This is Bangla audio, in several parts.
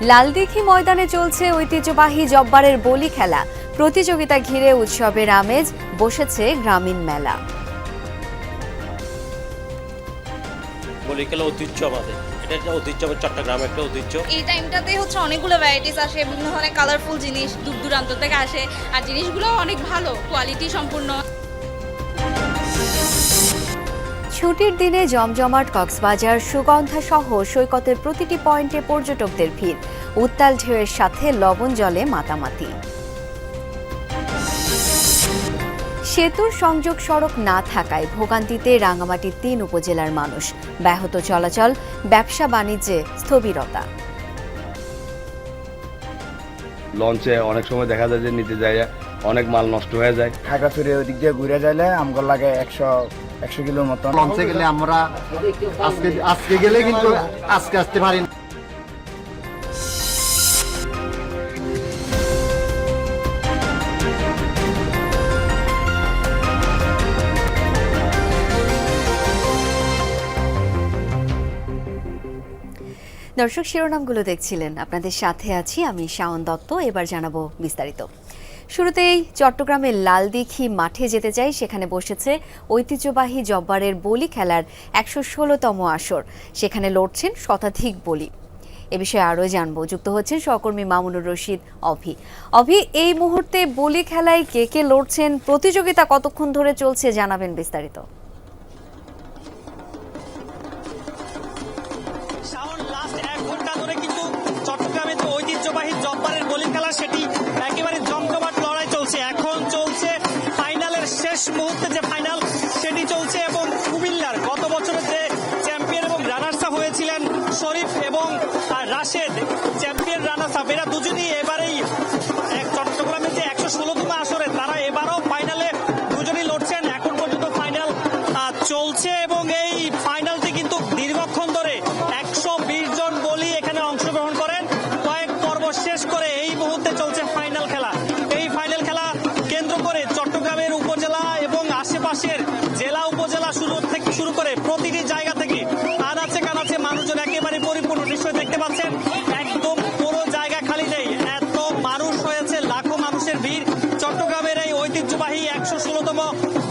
লালদিঘি ময়দানে চলছে ঐতিহ্যবাহী জব্বারের বলি খেলা। প্রতিযোগিতা ঘিরে উৎসবের আমেজ, বসেছে গ্রামীণ মেলা। বলি খেলা ঐতিহ্য আমাদের, এটা একটা ঐতিহ্য, চট্টগ্রামের একটা ঐতিহ্য। এই টাইমটাতে অনেকগুলো ভ্যারাইটিস আসে, বিভিন্ন ধরনের কালারফুল জিনিস দূর দূরান্ত থেকে আসে, আর জিনিসগুলো অনেক ভালো কোয়ালিটি সম্পূর্ণ। ছুটির দিনে জমজমাট কক্সবাজার, সুগন্ধা সহ সৈকতের প্রতিটি পয়েন্টে পর্যটকদের ভিড়, উত্তাল ঢেউয়ের সাথে লবণ জলে মাতামাতি। সেতুর সংযোগ সড়ক না থাকায় ভোগান্তিতে রাঙামাটির ৩ উপজেলার মানুষ, ব্যাহত চলাচল, ব্যবসা বাণিজ্যে স্থবিরতা। লঞ্চে অনেক সময় দেখা যায় যে নিতে যায় অনেক মাল নষ্ট হয়ে যায়। খাগড়াছড়ি ওই দিক দিয়ে ঘুরে যাইলে আমগর লাগে 100 কিলোর মতো। লঞ্চে গেলে আমরা আজকে গেলে কিন্তু আজকে আসতে পারি না। দর্শক, শিরোনামগুলো দেখছিলেন, আপনাদের সাথে আছি আমি শাওন দত্ত। এবার জানাবো বিস্তারিত। শুরুতেই চট্টগ্রামের লালদিঘি মাঠে যেতে চাই। সেখানে বসেছে ঐতিহ্যবাহী জব্বারের বলি খেলার ১১৬তম আসর। সেখানে লড়ছেন শতাধিক বলি। এ বিষয়ে আরও জানবো, যুক্ত হচ্ছেন সহকর্মী মামুনুর রশিদ অভি। এই মুহূর্তে বলি খেলায় কে কে লড়ছেন, প্রতিযোগিতা কতক্ষণ ধরে চলছে, জানাবেন বিস্তারিত। চট্টগ্রামের যে ঐতিহ্যবাহী জব্বারের বলি খেলা, সেটি একেবারে জমজমাট লড়াই চলছে। এখন চলছে ফাইনালের শেষ মুহূর্তে, যে ফাইনাল সেটি চলছে। এবং কুমিল্লার গত বছরের যে চ্যাম্পিয়ন এবং রানার্স আপ হয়েছিলেন শরীফ এবং রাশেদ, চ্যাম্পিয়ন রানার্স আপ, এরা দুজনই এবারেই চট্টগ্রামের যে ১১৬তম আসরে তারা এবারও ফাইনালে দুজনই লড়ছেন। এখন পর্যন্ত ফাইনাল চলছে এবং এই ফাইনালটি কিন্তু দীর্ঘক্ষণ ধরে ১২০ জন বলি এখানে অংশগ্রহণ করেন। কয়েক পর্ব শেষ করে এই মুহূর্তে চলছে ফাইনাল খেলা। এই ফাইনাল খেলা কেন্দ্র করে চট্টগ্রামের উপজেলা এবং আশেপাশের জেলা উপজেলা থেকে শুরু করে প্রতিটি জায়গা থেকে আনাচে কানাচে মানুষজন একেবারে পরিপূর্ণ দৃশ্য দেখতে পাচ্ছেন। একদম পুরো জায়গা খালি নেই, এত মানুষ হয়েছে, লাখো মানুষের ভিড়। চট্টগ্রামের এই ঐতিহ্যবাহী ১১৬তম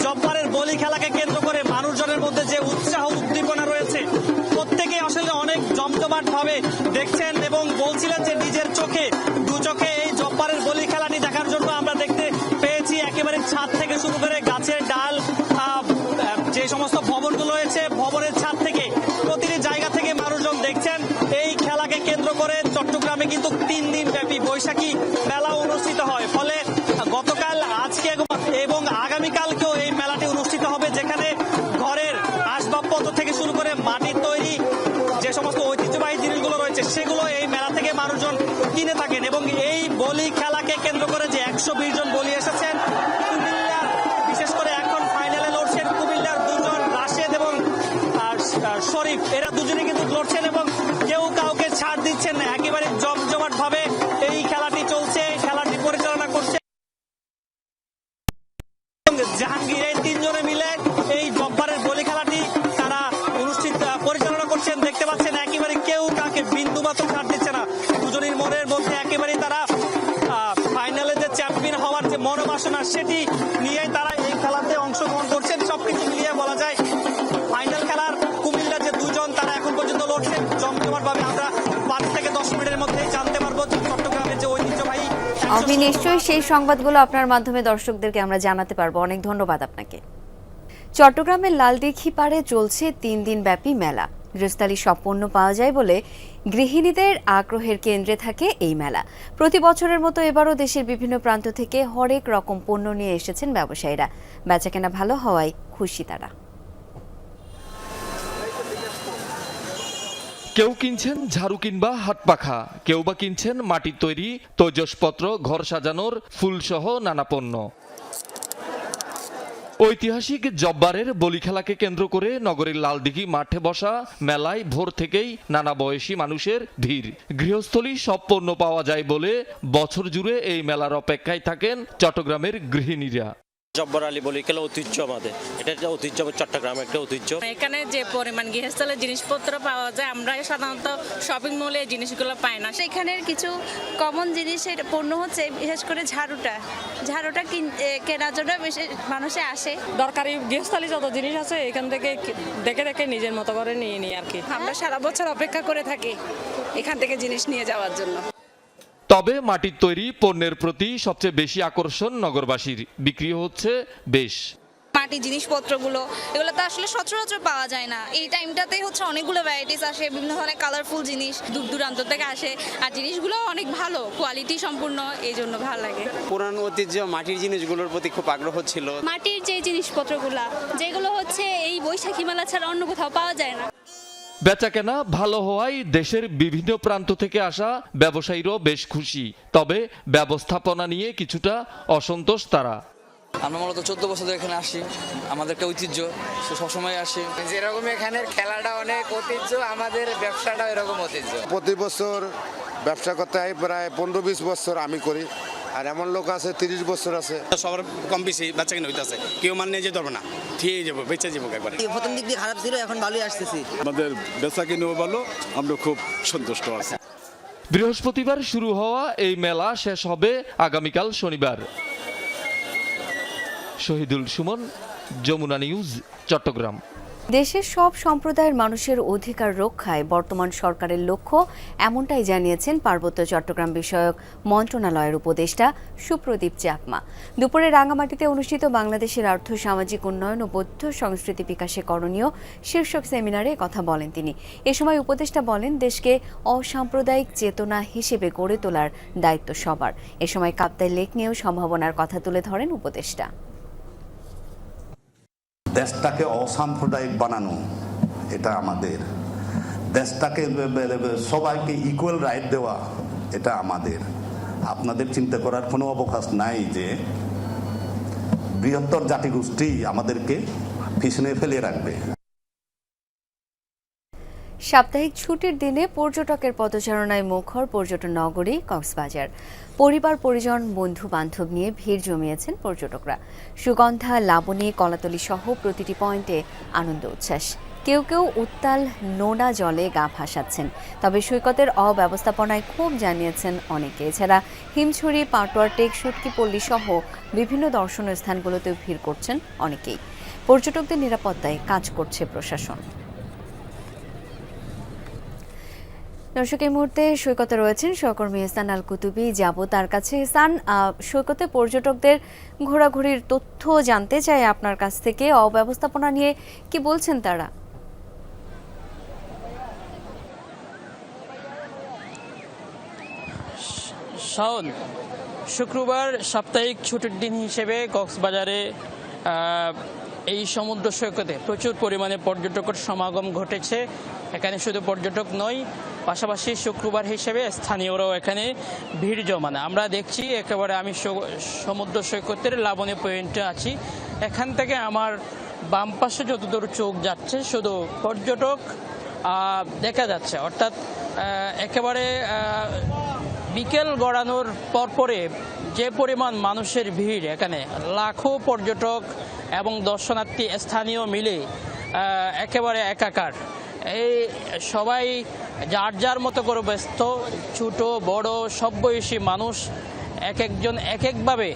জব্বারের বলি খেলাকে কেন্দ্র করে মানুষজনের মধ্যে যে উৎসাহ উদ্দীপনা রয়েছে, প্রত্যেকে আসলে অনেক জমজমাট ভাবে দেখছেন এবং বলছিলেন যে নিজের চোখে দু চোখে এই জব্বারের বলি খেলাটি দেখার জন্য আমরা দেখতে পেয়েছি। একেবারে ছাদ থেকে শুরু করে গাছের ডাল, যে সমস্ত ভবনগুলো রয়েছে, ভবনের ছাদ থেকে প্রতিটি জায়গা থেকে মানুষজন দেখছেন এই খেলাকে কেন্দ্র করে। চট্টগ্রামে কিন্তু 3 দিন ব্যাপী বৈশাখী মেলা অনুষ্ঠিত হয়। ফলে গতকাল, আজকে এবং আগামীকালকেও এই মেলাটি অনুষ্ঠিত হবে, যেখানে ঘরের আসবাবপত্র থেকে শুরু করে মাটির তৈরি যে সমস্ত ঐতিহ্যবাহী জিনিসগুলো রয়েছে, সেগুলো এই মেলা থেকে মানুষজন কিনে থাকেন। এবং এই বলি খেলাকে কেন্দ্র করে যে ১২০ জন বলি এসেছেন কুমিল্লার, বিশেষ করে এখন ফাইনালে লড়ছেন কুমিল্লার দুজন, রাশেদ এবং শরীফ, এরা দুজনে কিন্তু লড়ছেন এবং কেউ কাউকে ছাড় দিচ্ছেন না। একেবারে জমজমাট ভাবে এই খেলাটি চলছে। খেলাটি পরিচালনা করছে জাহাঙ্গীর। এই 3 জনে মিলে এই জব্বারের বলি খেলাটি তারা পরিচালনা করছেন। দেখতে পাচ্ছেন একেবারে কেউ কাকে বিন্দু মাত্র ছাড় দিচ্ছে না। দুজনের মনের মধ্যে একেবারে তারা ফাইনালে যে চ্যাম্পিয়ন হওয়ার যে মনোবাসনা, সেটি নিয়ে তারা এই খেলাতে অংশগ্রহণ করছেন। সবকিছু মিলিয়ে বলা যায় ফাইনাল খেলার কুমিল্লা যে 2 জন, তারা এখন পর্যন্ত লড়ছেন জমজমাট ভাবে। আমরা 5 থেকে 10 মিনিটের মধ্যে জানতে পারবো চট্টগ্রামের যে ঐতিহ্যবাহী। আমি নিশ্চয়ই সেই সংবাদগুলো আপনার মাধ্যমে দর্শকদেরকে আমরা জানাতে পারবো। অনেক ধন্যবাদ আপনাকে। চট্টগ্রামের লালদিঘি পাড়ে চলছে 3 দিন ব্যাপী মেলা। গৃহস্থালী সব পণ্য পাওয়া যায় বলে গৃহিণীদের আগ্রহের কেন্দ্রে থাকে এই মেলা। প্রতি বছরের মতো এবারও দেশের বিভিন্ন প্রান্ত থেকে হরেক রকম পণ্য নিয়ে এসেছেন ব্যবসায়ীরা। বেচাকেনা ভালো হওয়ায় খুশি তারা। কেউ কিনছেন ঝাড়ু কিংবা হাত পাখা, কেউ বা কিনছেন মাটির তৈরি তৈজসপত্র, ঘর সাজানোর ফুলসহ নানা পণ্য। ঐতিহাসিক জব্বারের বলি খেলাকে কেন্দ্র করে নগরীর লালদিঘি মাঠে বসা মেলায় ভোর থেকেই নানা বয়সী মানুষের ভিড়। গৃহস্থলী সব পণ্য পাওয়া যায় বলে বছর জুড়ে এই মেলার অপেক্ষায় থাকেন চট্টগ্রামের গৃহিণীরা। জব্বার আলী বলি খেলা ঐতিহ্য আমাদের, এটা একটা ঐতিহ্য, চট্টগ্রামের একটা ঐতিহ্য। এখানে যে পরিমাণ গৃহস্থলের জিনিসপত্র পাওয়া যায় আমরা সাধারণত শপিং মলে এই জিনিসগুলো পাই না। সেখানের কিছু কমন জিনিসের পণ্য হচ্ছে বিশেষ করে ঝাড়ুটা কেনার জন্য বেশি মানুষে আসে। দরকারি গৃহস্থলী যত জিনিস আছে এখান থেকে দেখে দেখে নিজের মতো করে নিয়ে নিই আর কি। আমরা সারা বছর অপেক্ষা করে থাকি এখান থেকে জিনিস নিয়ে যাওয়ার জন্য। তবে মাটির তৈরি পণ্যের প্রতি সবচেয়ে বেশি আকর্ষণ নগরবাসীর, বিক্রি হচ্ছে বেশ। মাটির জিনিসপত্রগুলো এগুলো তো আসলে সচরাচর পাওয়া যায় না। এই টাইমটাতেই হচ্ছে অনেকগুলো ভ্যারাইটিস আসে, বিভিন্ন ধরনের কালারফুল জিনিস দূর দূরান্ত থেকে আসে, আর জিনিসগুলো অনেক ভালো কোয়ালিটি সম্পূর্ণ, এই জন্য ভালো লাগে। পুরানো ঐতিহ্য মাটির জিনিসগুলোর প্রতি খুব আগ্রহ ছিল। মাটির যে জিনিসপত্রগুলা যেগুলো হচ্ছে এই বৈশাখী মেলা ছাড়া অন্য কোথাও পাওয়া যায় না। বেচাকেনা ভালো হওয়ায় দেশের বিভিন্ন প্রান্ত থেকে আসা ব্যবসায়ীরাও বেশ খুশি, তবে ব্যবস্থাপনা নিয়ে কিছুটা অসন্তোষ তারা। আমরা মূলত 14 বছর ধরে এখানে আসি, আমাদের একটা ঐতিহ্য, সবসময় আসি। যেরকম এখানের খেলাটা অনেক ঐতিহ্য, আমাদের ব্যবসাটা এরকম ঐতিহ্য। প্রতি বছর ব্যবসা করতে হয়, প্রায় 15-20 বছর আমি করি, আর এমন লোক আছে 30 বছর আছে। সবার কম বেশি বাচ্চা কিনে হইতেছে, কেউ মানে যেতে পারবে না, ঠিক যাবো, বেঁচে যাবো একবারে। প্রথম দিক দিয়ে খারাপ ছিল, এখন ভালোই আসতেছি। আমাদের বেচা কিনেও ভালো, আমরা খুব সন্তুষ্ট আছি। বৃহস্পতিবার শুরু হওয়া এই মেলা শেষ হবে আগামীকাল শনিবার। শহীদুল সুমন, যমুনা নিউজ, চট্টগ্রাম। দেশের সব সম্প্রদায়ের মানুষের অধিকার রক্ষায় বর্তমান সরকারের লক্ষ্য, এমনটাই জানিয়েছেন পার্বত্য চট্টগ্রাম বিষয়ক মন্ত্রণালয়ের উপদেষ্টা সুপ্রদীপ চাকমা। দুপুরে রাঙামাটিতে অনুষ্ঠিত বাংলাদেশের আর্থ সামাজিক উন্নয়ন ও বৌদ্ধ সংস্কৃতি বিকাশে করণীয় শীর্ষক সেমিনারে কথা বলেন তিনি। এ সময় উপদেষ্টা বলেন, দেশকে অসাম্প্রদায়িক চেতনা হিসেবে গড়ে তোলার দায়িত্ব সবার। এ সময় কাপ্তাই লেক নিয়েও সম্ভাবনার কথা তুলে ধরেন উপদেষ্টা। দেশটাকে অসাম্প্রদায়িক বানানো, এটা আমাদের। দেশটাকে সবাইকে ইকুয়াল রাইট দেওয়া, এটা আমাদের। আপনাদের চিন্তা করার কোনো অবকাশ নাই যে বৃহত্তর জাতিগোষ্ঠী আমাদেরকে পিছনে ফেলে রাখবে। সাপ্তাহিক ছুটির দিনে পর্যটকের পদচারণায় মুখর পর্যটন নগরী কক্সবাজার। পরিবার পরিজন বন্ধু বান্ধব নিয়ে ভিড় জমিয়েছেন পর্যটকরা। সুগন্ধা, লাবণী, কলাতলি সহ প্রতিটি পয়েন্টে আনন্দ উচ্ছ্বাস। কেউ কেউ উত্তাল নোনা জলে গা ভাসাচ্ছেন, তবে সৈকতের অব্যবস্থাপনায় ক্ষোভ জানিয়েছেন অনেকে। এছাড়া হিমছড়ি, পাটোয়ার টেক, সুটকিপল্লী সহ বিভিন্ন দর্শনীয় স্থানগুলোতেও ভিড় করছেন অনেকেই। পর্যটকদের নিরাপত্তায় কাজ করছে প্রশাসন। দর্শক, এই মুহূর্তে সৈকতে রয়েছেন সহকর্মী ইহসান আল কুতুবী, যাব তার কাছে। ইহসান, সৈকতে পর্যটকদের ঘোরাঘুরির তথ্য জানতে চাই আপনার কাছ থেকে। অব্যবস্থাপনা নিয়ে কি বলছেন তারা? শাওন, শুক্রবার সাপ্তাহিক ছুটির দিন হিসেবে কক্সবাজারে এই সমুদ্র সৈকতে প্রচুর পরিমাণে পর্যটকের সমাগম ঘটেছে। এখানে শুধু পর্যটক নয়, পাশাপাশি শুক্রবার হিসেবে স্থানীয়রাও এখানে ভিড় জমানো আমরা দেখছি। একেবারে আমি সমুদ্র সৈকতের লাবণী পয়েন্টে আছি। এখান থেকে আমার বাম পাশে যতদূর চোখ যাচ্ছে শুধু পর্যটক দেখা যাচ্ছে, অর্থাৎ একেবারে বিকেল গড়ানোর পরপরে যে পরিমাণ মানুষের ভিড়, এখানে লাখো পর্যটক এবং দর্শনার্থী স্থানীয় মিলে একেবারে একাকার। এই সবাই যার যার মতো করে ব্যস্ত, ছোট বড় সব বয়সী মানুষ এক একজন এক একভাবে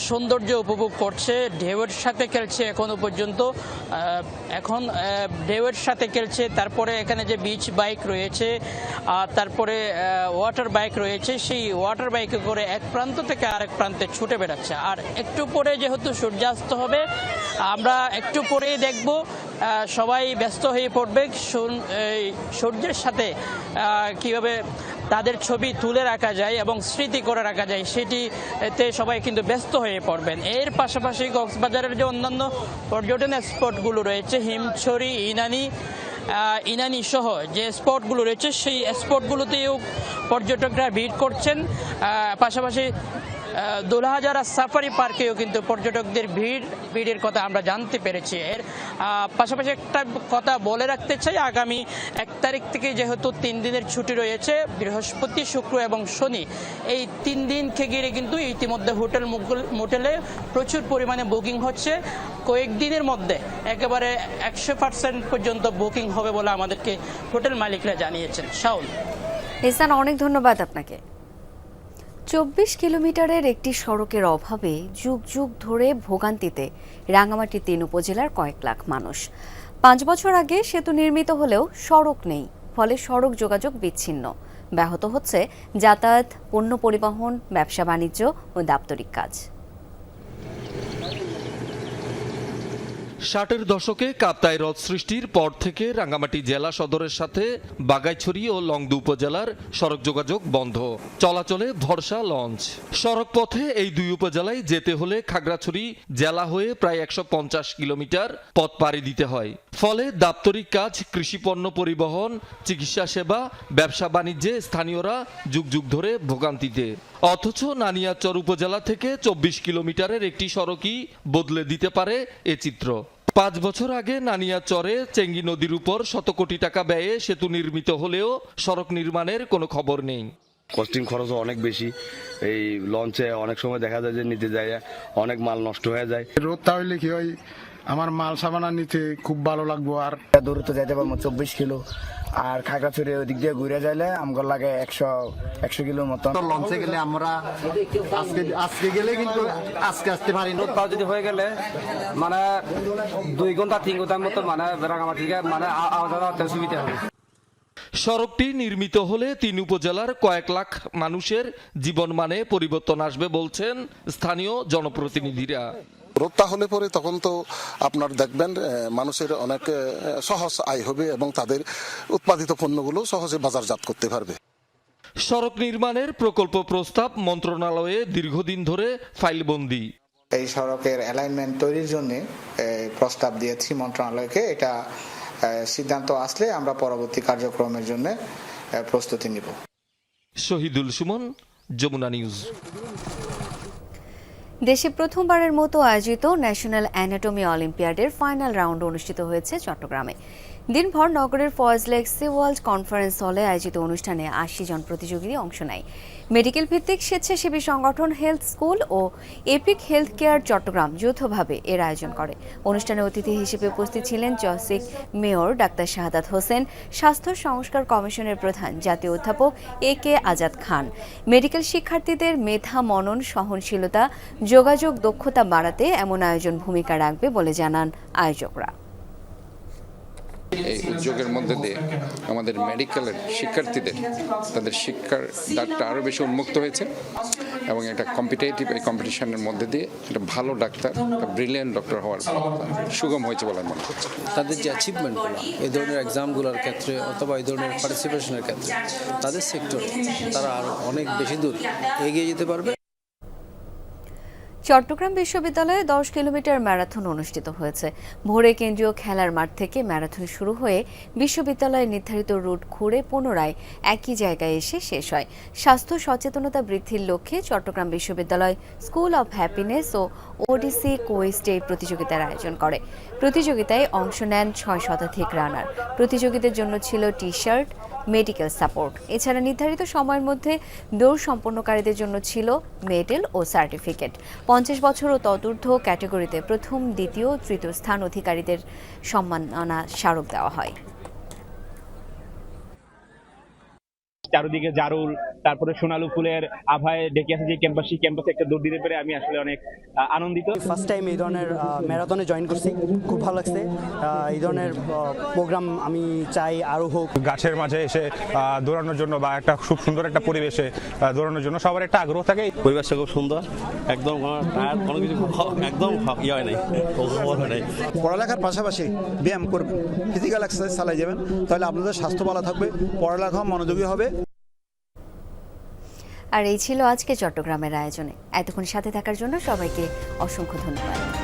সৌন্দর্য উপভোগ করছে। ঢেউয়ের সাথে খেলছে এখনো পর্যন্ত, এখন ঢেউয়ের সাথে খেলছে। তারপরে এখানে যে বিচ বাইক রয়েছে, তারপরে ওয়াটার বাইক রয়েছে, সেই ওয়াটার বাইকে করে এক প্রান্ত থেকে আরেক প্রান্তে ছুটে বেড়াচ্ছে। আর একটু পরে যেহেতু সূর্যাস্ত হবে, আমরা একটু পরেই দেখব সবাই ব্যস্ত হয়ে পড়বে সূর্যের সাথে কিভাবে তাদের ছবি তুলে রাখা যায় এবং স্মৃতি করে রাখা যায়, সেটিতে সবাই কিন্তু ব্যস্ত হয়ে পড়বেন। এর পাশাপাশি কক্সবাজারের যে অন্যান্য পর্যটন স্পটগুলো রয়েছে, হিমছড়ি, ইনানি সহ যে স্পটগুলো রয়েছে, সেই স্পটগুলোতেও পর্যটকরা ভিড় করছেন। পাশাপাশি দোলাহাজারা সাফারি পার্কেও কিন্তু পর্যটকদের ভিড়ের কথা আমরা জানতে পেরেছি। এর পাশাপাশি একটা কথা বলে রাখতে চাই, আগামী 1 তারিখ থেকে যেহেতু 3 দিনের ছুটি রয়েছে, বৃহস্পতি, শুক্র এবং শনি, এই 3 দিনকে ঘিরে কিন্তু ইতিমধ্যে মোটেলে প্রচুর পরিমাণে বুকিং হচ্ছে। কয়েকদিনের মধ্যে একেবারে 100% পর্যন্ত বুকিং হবে বলে আমাদেরকে হোটেল মালিকরা জানিয়েছেন। শাওন, ইহসান, অনেক ধন্যবাদ আপনাকে। 24 কিলোমিটারের একটি সড়কের অভাবে যুগ যুগ ধরে ভোগান্তিতে রাঙামাটি 3 উপজেলার কয়েক লাখ মানুষ। 5 বছর আগে সেতু নির্মিত হলেও সড়ক নেই, ফলে সড়ক যোগাযোগ বিচ্ছিন্ন। ব্যাহত হচ্ছে যাতায়াত, পণ্য পরিবহন, ব্যবসা বাণিজ্য ও দাপ্তরিক কাজ। 60-এর দশকে কাপ্তাই হ্রদ সৃষ্টির পর থেকে রাঙ্গামাটি জেলা সদরের সাথে বাগাইছড়ি ও লংদু উপজেলার সড়ক যোগাযোগ বন্ধ, চলাচলে ভরসা লঞ্চ। সড়ক পথে এই 2 উপজেলায় যেতে হলে খাগড়াছড়ি জেলা হয়ে প্রায় 150 কিলোমিটার পথ পাড়ি দিতে হয়। ফলে দাপ্তরিক কাজ, কৃষিপণ্য পরিবহন, চিকিৎসা সেবা, ব্যবসা বাণিজ্যে স্থানীয়রা যুগ যুগ ধরে ভোগান্তিতে। অথচ নানিয়ারচর উপজেলা থেকে 24 কিলোমিটারের একটি সড়কই বদলে দিতে পারে এ চিত্র। 5 বছর আগে নানিয়ারচরে চেঙ্গি নদীর উপর শত কোটি টাকা ব্যয়ে সেতু নির্মিত হলেও সড়ক নির্মাণের কোনো খবর নেই। কস্টিং খরচও অনেক বেশি। এই লঞ্চে অনেক সময় দেখা যায় যে নিতে যায় অনেক মাল নষ্ট হয়ে যায়। রোদটা হইলে কি হয়, আমার মাল সামানা নিতে খুব ভালো লাগবো। আর দূরত্ব যাইতে পারবো 24 কিলো, আর খাগড়াছড়ি ওই দিক দিয়ে ঘুরে যাইলে আমার লাগে 100 কিলোর মতো। লঞ্চে গেলে আমরা আজকে গেলে কিন্তু আজকে আসতে পারি। রোদটা যদি হয়ে গেলে মানে 2 ঘন্টা 3 ঘন্টার মতো মানে রাঙামাটি থেকে মানে আওয়া সুবিধা হবে। সড়কটি নির্মিত হলে 3 উপজেলার কয়েক লাখ মানুষের জীবনমানে পরিবর্তন আসবে বলছেন স্থানীয় জনপ্রতিনিধিরা। রোদটা হলে পরে তখন তো আপনার দেখবেন মানুষের অনেক সহজ আয় হবে এবং তাদের উৎপাদিত পণ্যগুলো সহজে বাজারজাত করতে পারবে। সড়ক নির্মাণের প্রকল্প প্রস্তাব মন্ত্রণালয়ে দীর্ঘদিন ধরে ফাইলবন্দি। এই সড়কের অ্যালাইনমেন্ট তৈরির জন্য প্রস্তাব দিয়েছি মন্ত্রণালয়কে। এটা সিদ্ধান্ত আসলে আমরা পরবর্তী কার্যক্রমের জন্য প্রস্তুতি নিব। শহীদুল সুমন, যমুনা নিউজ। দেশে প্রথমবারের মতো আয়োজিত ন্যাশনাল অ্যানাটমি অলিম্পিয়াডের ফাইনাল রাউন্ড অনুষ্ঠিত হয়েছে চট্টগ্রামে। দিনভর নগরের ফয়েজলেক সি ওয়ার্ল্ড কনফারেন্স হলে আয়োজিত অনুষ্ঠানে 80 জন প্রতিযোগী অংশ নেয়। মেডিকেল ভিত্তিক স্বেচ্ছাসেবী সংগঠন হেলথ স্কুল ও এপিক হেলথ কেয়ার চট্টগ্রাম যৌথভাবে এর আয়োজন করে। অনুষ্ঠানে অতিথি হিসেবে উপস্থিত ছিলেন চসিক মেয়র ডাক্তার শাহাদাত হোসেন, স্বাস্থ্য সংস্কার কমিশনের প্রধান জাতীয় অধ্যাপক AK আজাদ খান। মেডিকেল শিক্ষার্থীদের মেধা, মনন, সহনশীলতা, যোগাযোগ দক্ষতা বাড়াতে এমন আয়োজন ভূমিকা রাখবে বলে জানান আয়োজকরা। এই উদ্যোগের মধ্যে দিয়ে আমাদের মেডিকেলের শিক্ষার্থীদের তাদের শিক্ষার দ্বারটা আরও বেশি উন্মুক্ত হয়েছে এবং একটা কম্পিটিটিভ এই কম্পিটিশনের মধ্যে দিয়ে একটা ভালো ডাক্তার, একটা ব্রিলিয়ান্ট ডক্টর হওয়ার সুগম হয়েছে বলে মনে হচ্ছে। তাদের যে অ্যাচিভমেন্টগুলো এই ধরনের এক্সামগুলোর ক্ষেত্রে অথবা এই ধরনের পার্টিসিপেশনের ক্ষেত্রে তাদের সেক্টরে তারা আরও অনেক বেশি দূর এগিয়ে যেতে পারবে। চট্টগ্রাম বিশ্ববিদ্যালয়ে 10 কিলোমিটার ম্যারাথন অনুষ্ঠিত হয়েছে। ভোরে কেন্দ্রীয় খেলার মাঠ থেকে ম্যারাথন শুরু হয়ে বিশ্ববিদ্যালয়ের নির্ধারিত রুট ঘুরে পুনরায় একই জায়গায় এসে শেষ হয়। স্বাস্থ্য সচেতনতা বৃদ্ধির লক্ষ্যে চট্টগ্রাম বিশ্ববিদ্যালয় স্কুল অব হ্যাপিনেস ও ওডিসি কোয়েস্ট এই প্রতিযোগিতার আয়োজন করে। প্রতিযোগিতায় অংশ নেন 6 শতাধিক রানার। প্রতিযোগীদের জন্য ছিল টি-শার্ট, মেডিকেল সাপোর্ট। এছাড়া নির্ধারিত সময়ের মধ্যে দৌড় সম্পন্নকারীদের জন্য ছিল মেডেল ও সার্টিফিকেট। 50 বছর ও তদূর্ধ্ব ক্যাটাগরিতে প্রথম, দ্বিতীয়, তৃতীয় স্থান অধিকারীদের সম্মাননা স্মারক দেওয়া হয়। চারদিকে জারুল, তারপরে সোনালু ফুলের আভায় ডেকে আছে যে ক্যাম্পাসে একটা দৌড় দিতে পেরে আমি আসলে অনেক আনন্দিত। ফার্স্ট টাইম এই ধরনের ম্যারাথনে জয়েন করছি, খুব ভালো লাগছে। এই ধরনের প্রোগ্রাম আমি চাই আরও হোক। গাছের মাঝে এসে দৌড়ানোর জন্য বা একটা খুব সুন্দর একটা পরিবেশে দৌড়ানোর জন্য সবার একটা আগ্রহ থাকে। পরিবেশটা খুব সুন্দর, একদম কোনো কিছু একদম ইয়ে হয় নাই, পড়ালেখার পাশাপাশি ব্যায়াম করবেন, ফিজিক্যাল এক্সারসাইজ চালাই যাবেন, তাহলে আপনাদের স্বাস্থ্য ভালো থাকবে, পড়ালেখা মনোযোগী হবে। আর এই ছিল আজকে চট্টগ্রামের আয়োজনে। এতক্ষণ সাথে থাকার জন্য সবাইকে অসংখ্য ধন্যবাদ।